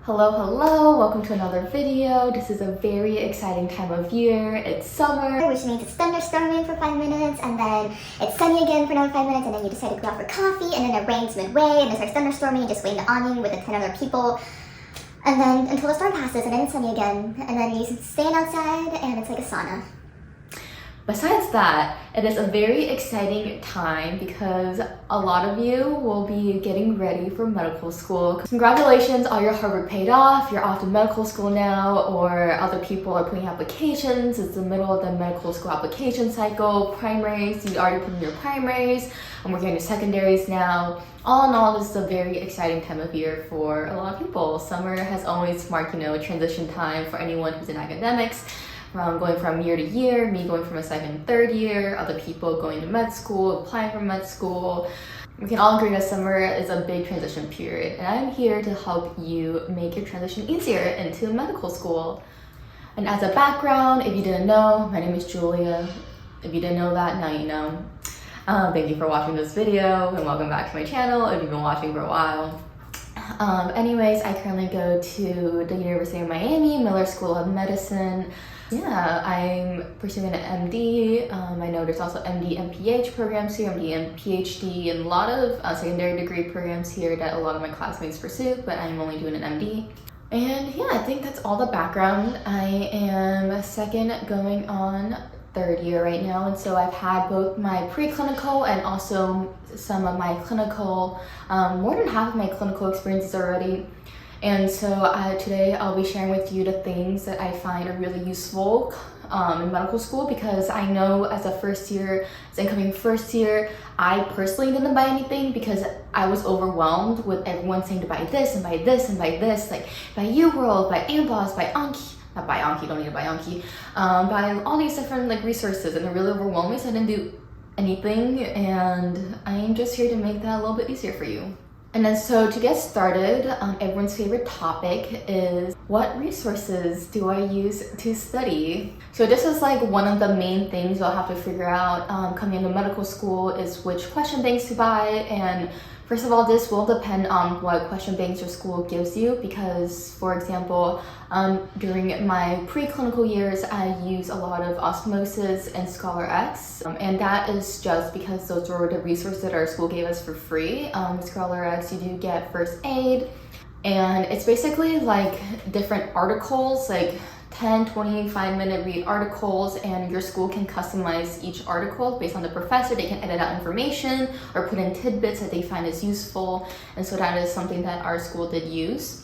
Hello, welcome to another video. This is a very exciting time of year. It's summer. Which means it's thunderstorming for 5 minutes, and then it's sunny again for another 5 minutes, and then you decide to go out for coffee, and then it rains midway, and it starts thunderstorming, and just wait in the awning with the 10 other people, and then until the storm passes, and then it's sunny again, and then you stand outside, and it's like a sauna. Besides that, it is a very exciting time because a lot of you will be getting ready for medical school. Congratulations, all your hard work paid off. You're off to medical school now, or other people are putting applications. It's the middle of the medical school application cycle. Primaries, you already put in your primaries, and we're getting to secondaries now. All in all, this is a very exciting time of year for a lot of people. Summer has always marked, transition time for anyone who's in academics. Going from year to year, me going from a second, third year, other people going to med school, applying for med school. We can all agree that summer is a big transition period, and I'm here to help you make your transition easier into medical school. And as a background, if you didn't know, my name is Julia. If you didn't know that, now you know. Thank you for watching this video, and welcome back to my channel if you've been watching for a while. Anyways, I currently go to the University of Miami, Miller School of Medicine. Yeah, I'm pursuing an MD. I know there's also MD and PH programs here, MD and PhD, and a lot of secondary degree programs here that a lot of my classmates pursue, but I'm only doing an MD. And yeah, I think that's all the background. I am second going on third year right now, and so I've had both my preclinical and also some of my clinical, more than half of my clinical experiences already. And so today I'll be sharing with you the things that I find are really useful in medical school, because I know as an incoming first year, I personally didn't buy anything because I was overwhelmed with everyone saying to buy this and buy this and buy this, like buy UWorld, buy Amboss, buy Anki. Not buy Anki, don't need to buy Anki. Buy all these different resources, and it really overwhelmed me, so I didn't do anything, and I am just here to make that a little bit easier for you. And then so to get started, everyone's favorite topic is what resources do I use to study? So this is one of the main things you'll have to figure out coming into medical school is which question banks to buy. And first of all, this will depend on what question banks your school gives you, because, for example, during my preclinical years, I use a lot of Osmosis and ScholarRx, and that is just because those were the resources that our school gave us for free. ScholarRx, you do get first aid, and it's basically different articles, 10, 25-minute read articles, and your school can customize each article based on the professor. They can edit out information or put in tidbits that they find is useful, and so that is something that our school did use.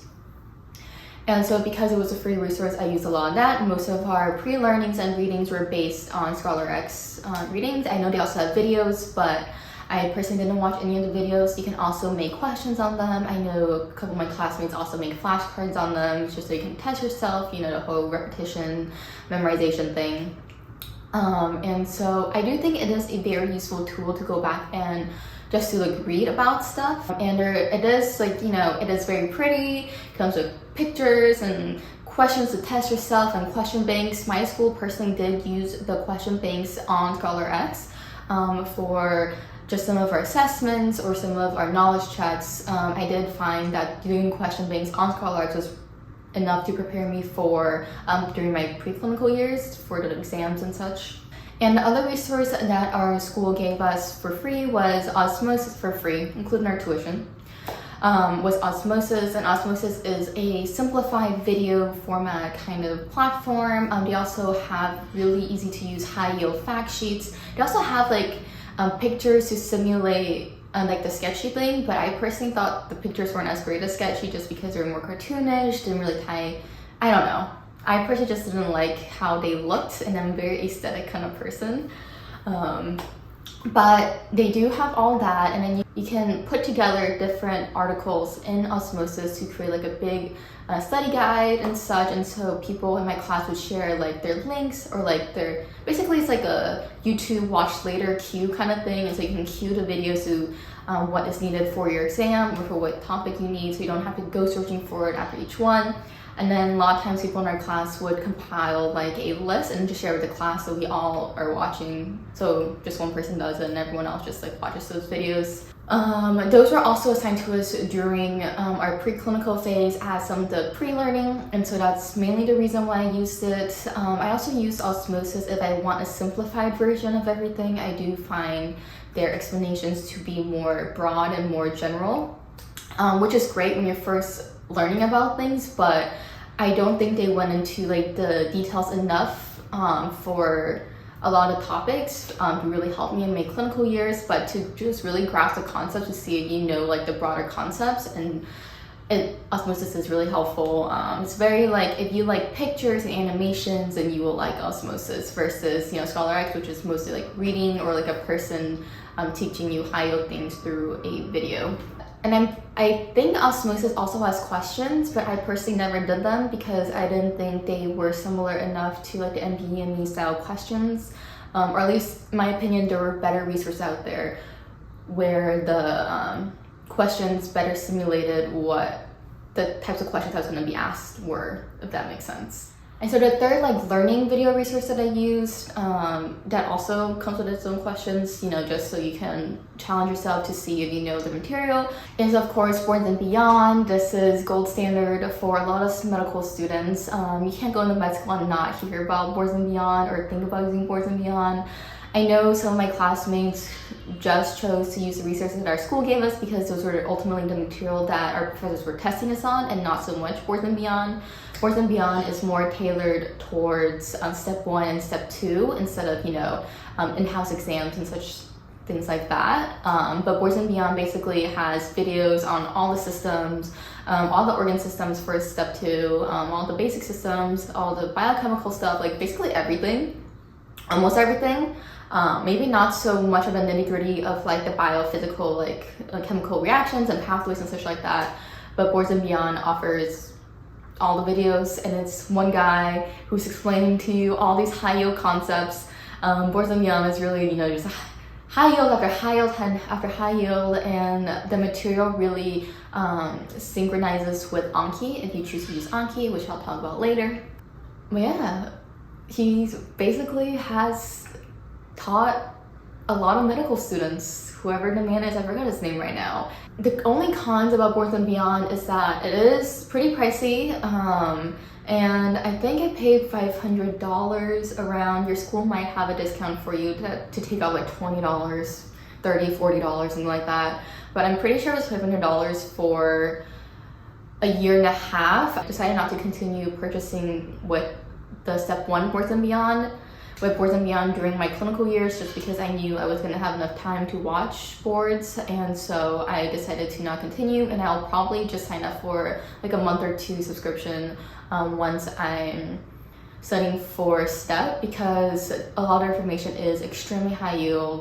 And so because it was a free resource, I used a lot of that. Most of our pre-learnings and readings were based on ScholarRx readings. I know they also have videos, but I personally didn't watch any of the videos. You can also make questions on them. I know a couple of my classmates also make flashcards on them, just so you can test yourself, the whole repetition, memorization thing. And so I do think it is a very useful tool to go back and just to read about stuff. And it is it is very pretty. It comes with pictures and questions to test yourself and question banks. My school personally did use the question banks on ScholarRx for just some of our assessments or some of our knowledge checks. I did find that doing question banks on ScholarRx was enough to prepare me for during my preclinical years for the exams and such. And the other resource that our school gave us for free was Osmosis for free, including our tuition, was Osmosis. And Osmosis is a simplified video format kind of platform. They also have really easy to use high yield fact sheets. They also have pictures to simulate the Sketchy thing, but I personally thought the pictures weren't as great as Sketchy just because they were more cartoonish, didn't really tie, I don't know. I personally just didn't like how they looked, and I'm a very aesthetic kind of person. But they do have all that, and then you can put together different articles in Osmosis to create a big study guide and such. And so people in my class would share their links or their, basically it's a YouTube watch later queue kind of thing, and so you can queue the videos to what is needed for your exam or for what topic you need, so you don't have to go searching for it after each one. And then a lot of times people in our class would compile a list and just share with the class, so we all are watching. So just one person does it and everyone else just watches those videos. Those were also assigned to us during our preclinical phase as some of the pre-learning, and so that's mainly the reason why I used it. I also used Osmosis if I want a simplified version of everything. I do find their explanations to be more broad and more general, which is great when you're first learning about things, but I don't think they went into like the details enough for a lot of topics to really help me in my clinical years, but to just really grasp the concepts to see if you know like the broader concepts, and Osmosis is really helpful. It's very like, if you like pictures and animations, then you will like Osmosis versus, you know, ScholarRx, which is mostly like reading or like a person teaching you high-yield things through a video. And I think Osmosis also has questions, but I personally never did them because I didn't think they were similar enough to like the NBME style questions. Or at least, in my opinion, there were better resources out there where the questions better simulated what the types of questions I was going to be asked were, if that makes sense. And so the third like learning video resource that I used that also comes with its own questions, you know, just so you can challenge yourself to see if you know the material, is of course Boards and Beyond. This is gold standard for a lot of medical students. You can't go into med school and not hear about Boards and Beyond or think about using Boards and Beyond. I know some of my classmates just chose to use the resources that our school gave us because those were ultimately the material that our professors were testing us on, and not so much Boards and Beyond. Boards and Beyond is more tailored towards step 1 and step 2 instead of, you know, in-house exams and such things like that. But Boards and Beyond basically has videos on all the systems, all the organ systems for step 2, all the basic systems, all the biochemical stuff, like basically everything, almost everything. Maybe not so much of the nitty-gritty of like the biophysical, like chemical reactions and pathways and such like that, but Boards and Beyond offers all the videos, and it's one guy who's explaining to you all these high-yield concepts. Boards and Beyond is really, you know, just high yield after high yield after high yield, and the material really synchronizes with Anki if you choose to use Anki, which I'll talk about later. But yeah, he basically has taught a lot of medical students, whoever the man is, I forgot his name right now. The only cons about Boards and Beyond is that it is pretty pricey, and I think I paid $500 around. Your school might have a discount for you to take out like $20, $30, $40, something like that. But I'm pretty sure it was $500 for a year and a half. I decided not to continue purchasing with the step 1 Boards and Beyond. With Boards and Beyond during my clinical years, just because I knew I was going to have enough time to watch boards, and so I decided to not continue, and I'll probably just sign up for like a month or 2 subscription once I'm studying for STEP, because a lot of information is extremely high yield.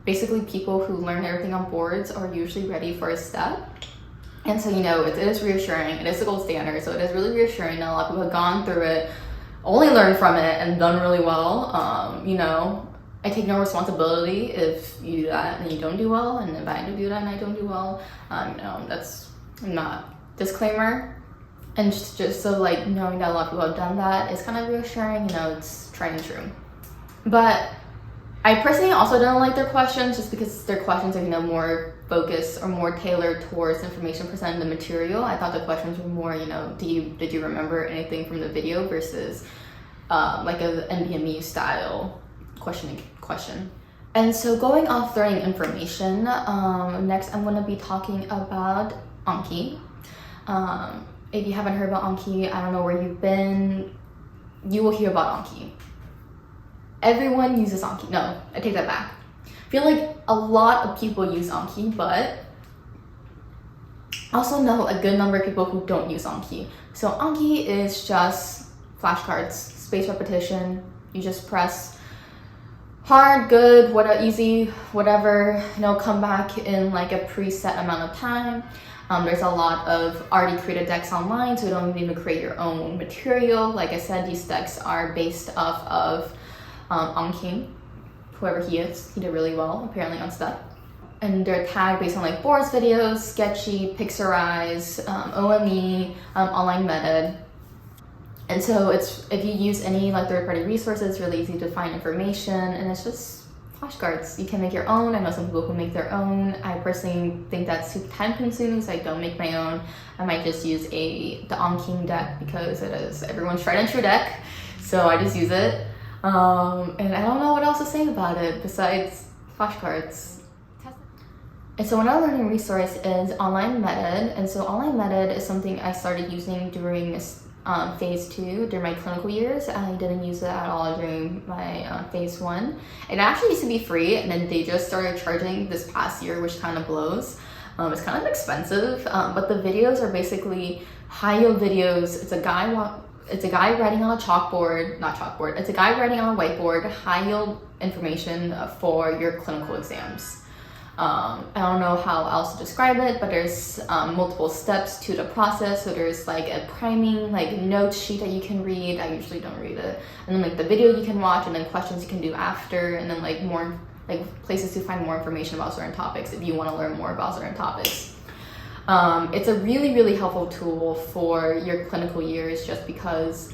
Basically, people who learn everything on boards are usually ready for a STEP. And so, you know, it is reassuring. It is the gold standard, so it is really reassuring that a lot of people have gone through it, only learned from it, and done really well. You know, I take no responsibility if you do that and you don't do well, and if I do that and I don't do well, you know, that's not disclaimer. And just so like knowing that a lot of people have done that is kind of reassuring, you know, it's tried and true. But I personally also don't like their questions, just because their questions are, you know, more focused or more tailored towards information presented in the material. I thought the questions were more, you know, did you remember anything from the video versus like a NBME style question. And so going off learning information, next I'm going to be talking about Anki. If you haven't heard about Anki, I don't know where you've been, you will hear about Anki. Everyone uses Anki. No, I take that back. I feel like a lot of people use Anki, but I also know a good number of people who don't use Anki. So Anki is just flashcards, spaced repetition. You just press hard, good, whatever, easy, whatever, you know, come back in like a preset amount of time. There's a lot of already created decks online, so you don't need to create your own material. Like I said, these decks are based off of Anki, whoever he is. He did really well, apparently, on stuff. And they're tagged based on like boards videos, Sketchy, Pixarize, OME, Online Method. And so it's, if you use any like third-party resources, it's really easy to find information, and it's just flashcards. You can make your own. I know some people who make their own. I personally think that's too time consuming, so I don't make my own. I might just use the Anki deck because it is everyone's tried and true deck, so I just use it. And I don't know what else to say about it besides flashcards. And so another learning resource is Online Method. And so Online Method is something I started using during phase 2 during my clinical years. I didn't use it at all during my phase 1. It actually used to be free, and then they just started charging this past year, which kind of blows. It's kind of expensive, but the videos are basically high-yield videos. It's a guy writing on a chalkboard, not chalkboard, it's a guy writing on a whiteboard, high-yield information for your clinical exams. I don't know how else to describe it, but there's multiple steps to the process. So there's like a priming notes sheet that you can read. I usually don't read it. And then the video you can watch, and then questions you can do after, and then more places to find more information about certain topics if you want to learn more about certain topics. It's a really, really helpful tool for your clinical years just because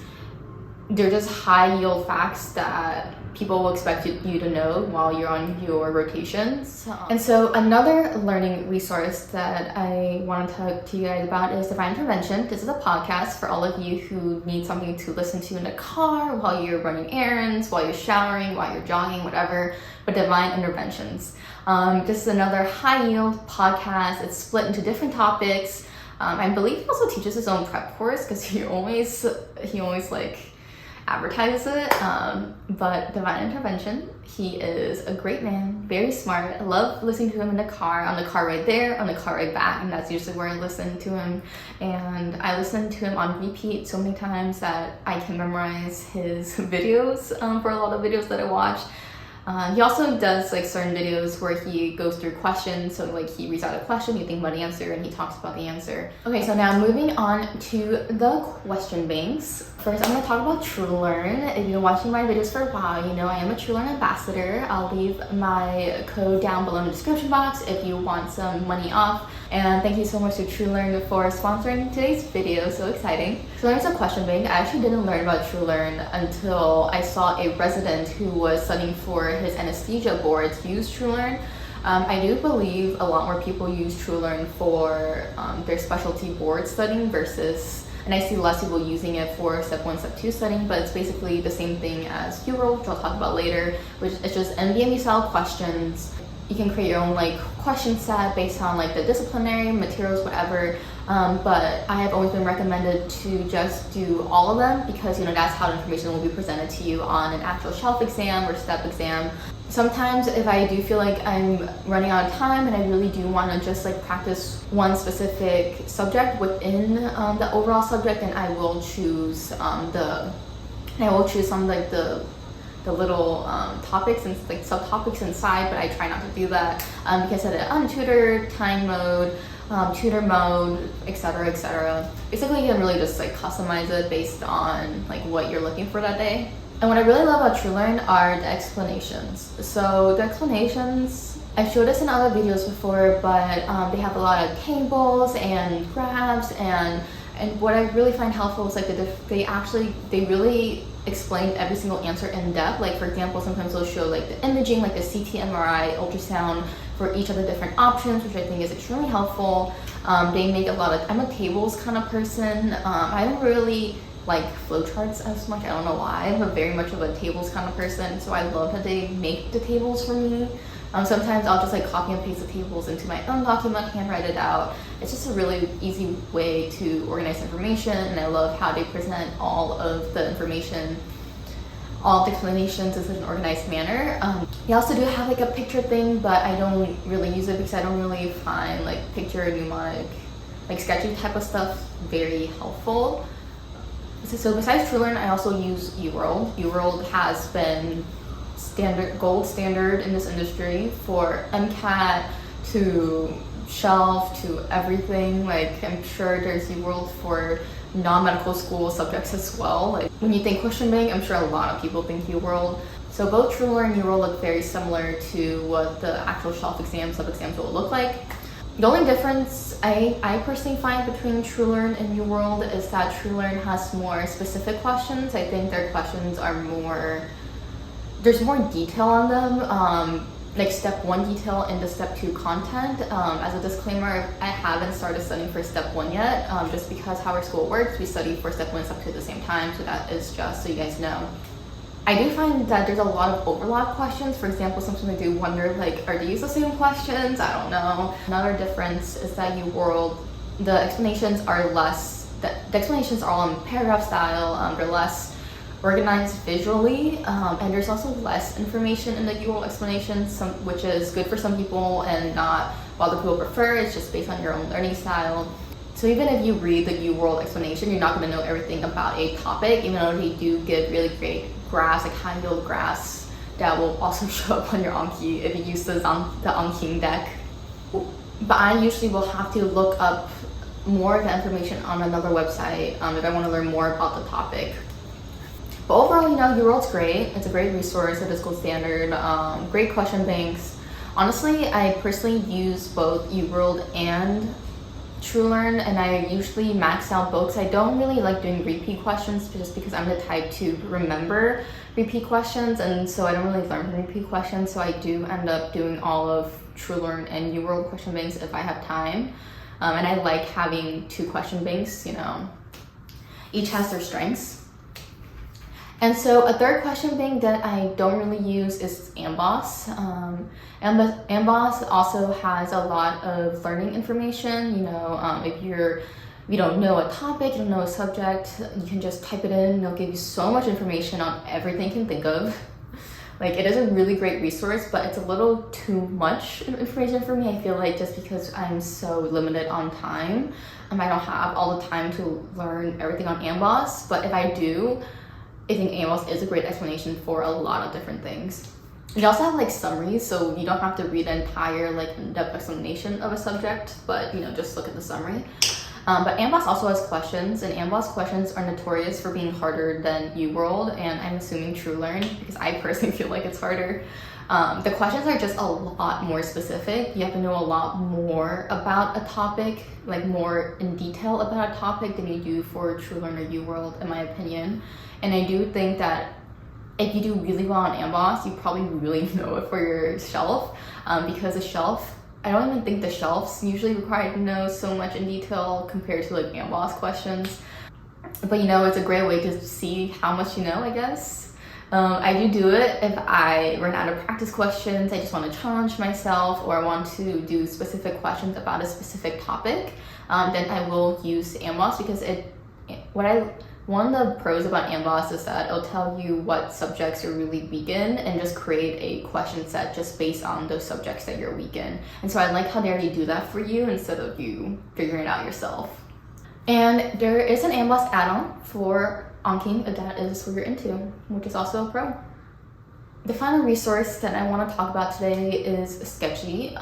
they're just high yield facts that people will expect you to know while you're on your rotations. And so another learning resource that I want to talk to you guys about is Divine Intervention. This is a podcast for all of you who need something to listen to in the car, while you're running errands, while you're showering, while you're jogging, whatever, but Divine Interventions. This is another high yield podcast. It's split into different topics. I believe he also teaches his own prep course because he always advertises it, but Divine Intervention, he is a great man, very smart. I love listening to him in the car, on the car ride there, on the car ride back, and that's usually where I listen to him. And I listen to him on repeat so many times that I can memorize his videos for a lot of videos that I watch. He also does certain videos where he goes through questions. So he reads out a question, you think about the answer, and he talks about the answer. Okay, so now moving on to the question banks. First, I'm going to talk about Truelearn. If you've been watching my videos for a while, you know I am a Truelearn ambassador. I'll leave my code down below in the description box if you want some money off. And thank you so much to Truelearn for sponsoring today's video. So exciting. So there's a question bank. I actually didn't learn about Truelearn until I saw a resident who was studying for his anesthesia boards use Truelearn. I do believe a lot more people use Truelearn for their specialty board studying and I see less people using it for step 1, step 2 studying, but it's basically the same thing as UWorld, which I'll talk about later, which is just NBME style questions. You can create your own question set based on the disciplinary materials, whatever. But I have always been recommended to just do all of them because that's how the information will be presented to you on an actual shelf exam or step exam. Sometimes if I do feel like I'm running out of time and I really do want to just practice one specific subject within the overall subject, then I will choose some the little topics and subtopics inside, but I try not to do that because of the untutored, time mode, tutor mode, etc., etc. Basically, you can really just customize it based on what you're looking for that day. And what I really love about Truelearn are the explanations. So the explanations, I've showed this in other videos before, but they have a lot of tables and graphs, and what I really find helpful is they really explain every single answer in depth. For example, sometimes they'll show the imaging, the CT, MRI, ultrasound for each of the different options, which I think is extremely helpful. They make I'm a tables kind of person. I don't really like flowcharts as much. I don't know why. I'm very much of a tables kind of person, so I love that they make the tables for me. Sometimes I'll just copy and paste the tables into my own document, handwrite it out. It's just a really easy way to organize information, and I love how they present all of the information, all the explanations in such an organized manner. They also do have a picture thing, but I don't really use it because I don't really find picture, mnemonic, sketchy type of stuff very helpful. So besides Truelearn, I also use UWorld. UWorld has been gold standard in this industry for MCAT to shelf to everything. I'm sure there's UWorld for non-medical school subjects as well. When you think question bank, I'm sure a lot of people think UWorld. So both Truelearn and UWorld look very similar to what the actual shelf exams, sub-exams will look like. The only difference I personally find between Truelearn and UWorld is that Truelearn has more specific questions. I think their questions are more there's more detail on them, like step 1 detail into step 2 content. As a disclaimer, I haven't started studying for step 1 yet, just because how our school works, we study for step 1 and step 2 at the same time, so that is just so you guys know. I do find that there's a lot of overlap questions. For example, sometimes I do wonder, like, are these the same questions? I don't know. Another difference is that UWorld, the explanations are less, the explanations are all in paragraph style, they're less organized visually, and there's also less information in the UWorld explanations, which is good for some people and not what other people prefer. It's just based on your own learning style. So even if you read the UWorld explanation, you're not going to know everything about a topic, even though they do give really great graphs, like high-yield graphs that will also show up on your Anki if you use the Anki deck. But I usually will have to look up more of the information on another website if I want to learn more about the topic. But overall, UWorld's great. It's a great resource. It is gold standard. Great question banks. Honestly, I personally use both UWorld and Truelearn, and I usually max out both. I don't really like doing repeat questions just because I'm the type to remember repeat questions, and so I don't really learn from repeat questions. So I do end up doing all of Truelearn and UWorld question banks if I have time. And I like having 2 question banks, each has their strengths. And so a third question bank that I don't really use is Amboss. Amboss also has a lot of learning information. If you don't know a topic, you don't know a subject, you can just type it in. They'll give you so much information on everything you can think of. Like, it is a really great resource, but it's a little too much information for me. I feel like just because I'm so limited on time, I don't have all the time to learn everything on Amboss. But if I do, I think Amboss is a great explanation for a lot of different things. You also have like summaries, so you don't have to read an entire like in-depth explanation of a subject, but just look at the summary. But Amboss also has questions, and Amboss questions are notorious for being harder than UWorld, and I'm assuming Truelearn, because I personally feel like it's harder. The questions are just a lot more specific. You have to know a lot more about a topic, like more in detail about a topic than you do for Truelearn or UWorld, in my opinion. And I do think that if you do really well on Amboss, you probably really know it for your shelf, because a shelf, I don't even think the shelves usually require you to know so much in detail compared to like Amboss questions. But it's a great way to see how much you know, I guess. I do it if I run out of practice questions, I just want to challenge myself, or I want to do specific questions about a specific topic, then I will use Amboss, because one of the pros about Amboss is that it'll tell you what subjects you're really weak in and just create a question set just based on those subjects that you're weak in. And so I like how they already do that for you instead of you figuring it out yourself. And there is an Amboss add-on for Anki if that is what you're into, which is also a pro. The final resource that I want to talk about today is Sketchy.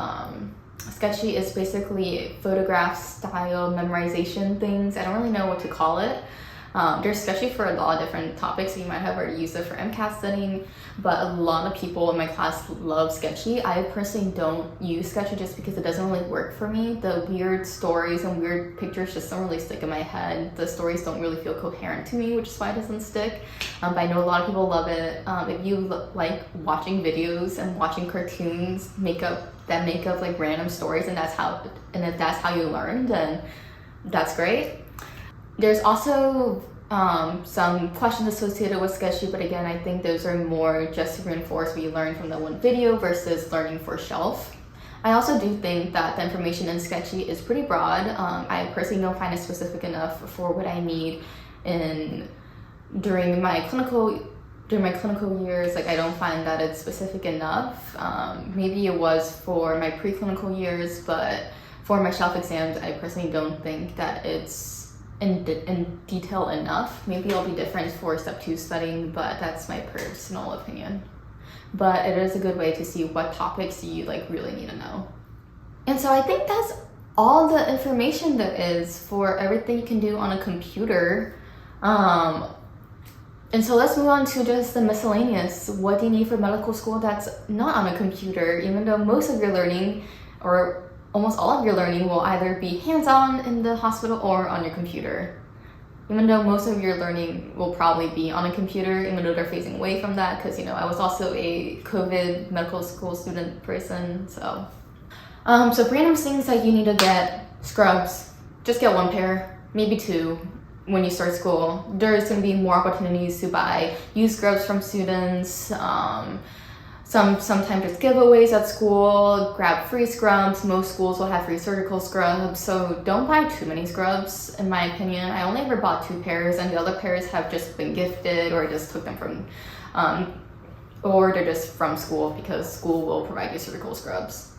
Sketchy is basically photograph style memorization things. I don't really know what to call it. There's Sketchy for a lot of different topics, so you might have already used it for MCAT studying, but a lot of people in my class love Sketchy. I personally don't use Sketchy just because it doesn't really work for me. The weird stories and weird pictures just don't really stick in my head. The stories don't really feel coherent to me, which is why it doesn't stick. But I know a lot of people love it. If you like watching videos and watching cartoons make up like random stories, and if that's how you learn, then that's great. There's also some questions associated with Sketchy, but again, I think those are more just to reinforce what you learned from the one video versus learning for shelf. I also do think that the information in Sketchy is pretty broad. I personally don't find it specific enough for what I need during my clinical years. Like, I don't find that it's specific enough. Maybe it was for my preclinical years, but for my shelf exams, I personally don't think that it's in detail enough. Maybe it'll be different for step 2 studying, but that's my personal opinion. But it is a good way to see what topics you really need to know. And so I think that's all the information there is for everything you can do on a computer. And so let's move on to just the miscellaneous. What do you need for medical school that's not on a computer, even though most of your learning, or almost all of your learning, will either be hands-on in the hospital or on your computer? even though most of your learning will probably be on a computer, even though they're phasing away from that, because, you know, I was also a COVID medical school student person, so. So random things that you need to get: scrubs. Just get 1 pair, maybe 2 when you start school. There's going to be more opportunities to buy used scrubs from students. Sometimes there's giveaways at school. Grab free scrubs. Most schools will have free surgical scrubs, so don't buy too many scrubs, in my opinion. I only ever bought 2 pairs, and the other pairs have just been gifted, or I just took them from, or they're just from school, because school will provide you surgical scrubs.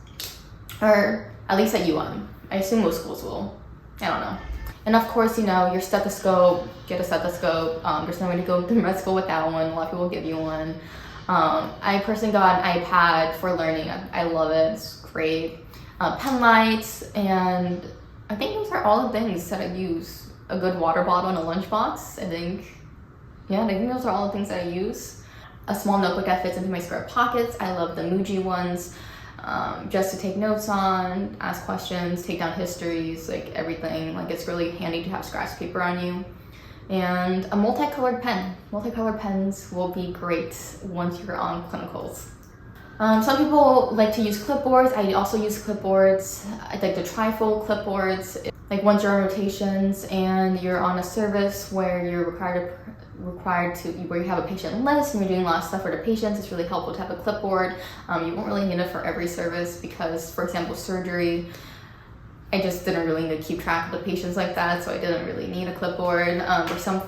Or at least at UM. I assume most schools will. I don't know. And of course, you know, your stethoscope, get a stethoscope. There's no way to go to med school without one. A lot of people will give you one. I personally got an iPad for learning. I love it. It's great. Pen lights, and I think those are all the things that I use. A good water bottle and a lunchbox, I think. Yeah, I think those are all the things that I use. A small notebook that fits into my skirt pockets. I love the Muji ones. Just to take notes on, ask questions, take down histories, like everything. Like, it's really handy to have scratch paper on you. And a multicolored pen. Multicolored pens will be great once you're on clinicals. Some people like to use clipboards. I also use clipboards. I like the trifold clipboards. Like, once you're on rotations and you're on a service where you're required to, where you have a patient list and you're doing a lot of stuff for the patients, it's really helpful to have a clipboard. You won't really need it for every service because, for example, surgery, I just didn't really need to keep track of the patients like that, so I didn't really need a clipboard.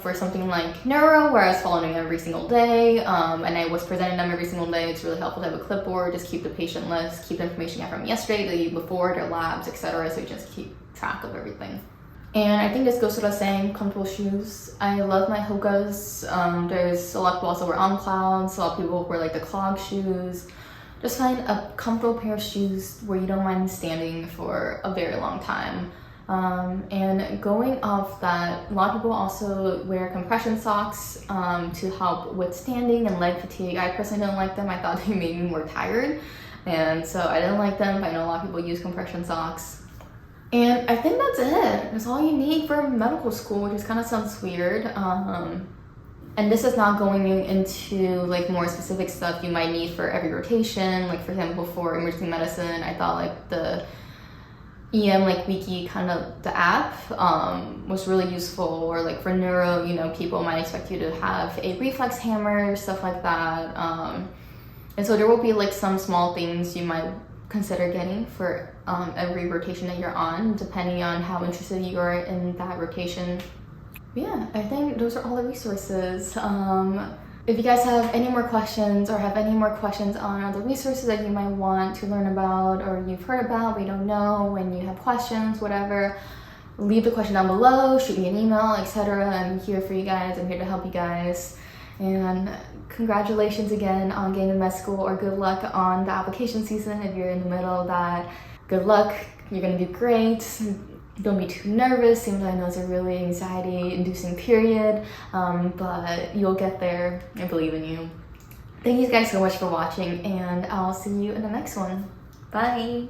For something like neuro, where I was following every single day, and I was presenting them every single day, it's really helpful to have a clipboard. Just keep the patient list, keep the information you have from yesterday, the day before, their labs, etc. So you just keep track of everything. And I think this goes without saying, comfortable shoes. I love my Hokas. There's a lot of people also wear on clouds. A lot of people wear like the clog shoes. Just find a comfortable pair of shoes where you don't mind standing for a very long time. And going off that, a lot of people also wear compression socks to help with standing and leg fatigue. I personally didn't like them. I thought they made me more tired, and so I didn't like them, but I know a lot of people use compression socks. And I think that's it. That's all you need for medical school, which just kind of sounds weird. And this is not going into like more specific stuff you might need for every rotation. Like, for example, for emergency medicine, I thought like the EM like wiki, kind of the app, was really useful. Or like for neuro, you know, people might expect you to have a reflex hammer, stuff like that. And so there will be like some small things you might consider getting for every rotation that you're on, depending on how interested you are in that rotation. Yeah, I think those are all the resources. If you guys have any more questions, or have any more questions on other resources that you might want to learn about, or you've heard about but you don't know, when you have questions, whatever, leave the question down below, shoot me an email, etc. I'm here for you guys. I'm here to help you guys. And congratulations again on getting to med school, or good luck on the application season if you're in the middle of that. Good luck, you're gonna do great. Don't be too nervous, even though I know it's a really anxiety-inducing period, but you'll get there. I believe in you. Thank you guys so much for watching, and I'll see you in the next one. Bye!